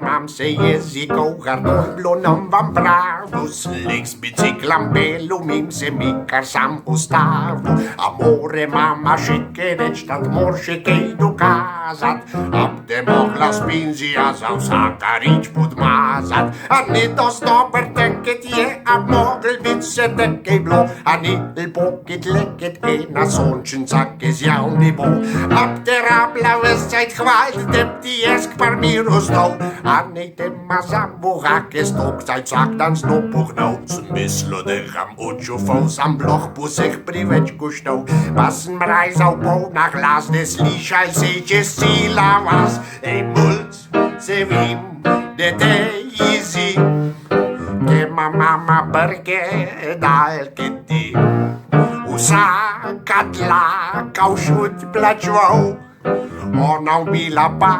mam se jezikou gardolblonom vám právu. Slik s bicyklem belumím se mikar sam ustavu. A more mama šikereč, tad moršikej dokázat. Abde mohla spinzi a za vsakarič podmazat. A ni dost dober teket je, a mogel bit se tekej blo. A ni pokit leket ena sončenca, ke zjavni bo. Abde rabla vesajt hvalt, deb ti jesk par miru snov. A nej te mazam boga, ke stok zajt vsak dan snopuhnov. Sem mislil, da ram odšufal, sam bloh po vseh priveč kušnov. Pa sem rajzal polna glas, ne slišal se čez cela vas. Ej, mulc, se vim, da te izi, ke ma mama brke dalke ti. Vsaka dlaka v šut plačval, ona ubila pa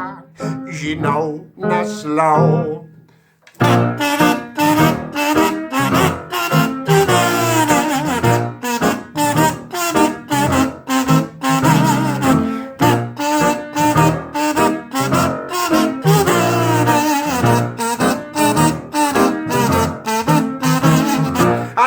žinov naslov.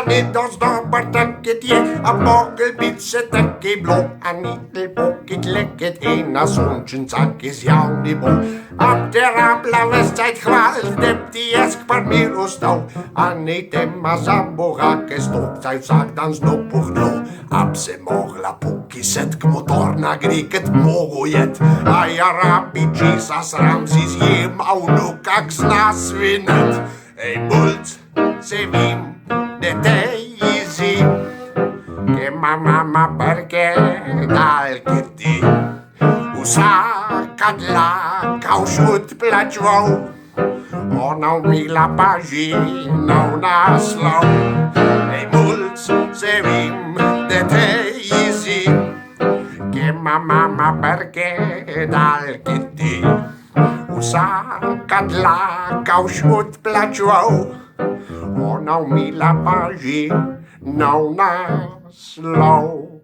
Ni dost dober teket je, a mogel bit se tekej blo. A ni pokit leket ena sončenca, ke zjavni bo. Abde rabla vesajt hvalt, deb ti jesk par miru snov. A ni te mazam boga, ke stok zajt vsak dan snopuhnov. Ab se mogla pokiset k motor nagriket mogo jet. A ja rabi Jesus Ramsis jem, a vnukak zna svinet. Ej, mulc, se vim, da te izi, ke ma mama brke dalke ti. Vsaka dlaka v šut plačval, ona umila pa žinov naslov. Ej, mulc, se vim, da te izi, ke ma mama brke dalke ti. Vsaka dlaka v šut plačval, ona umila pa žinov naslov.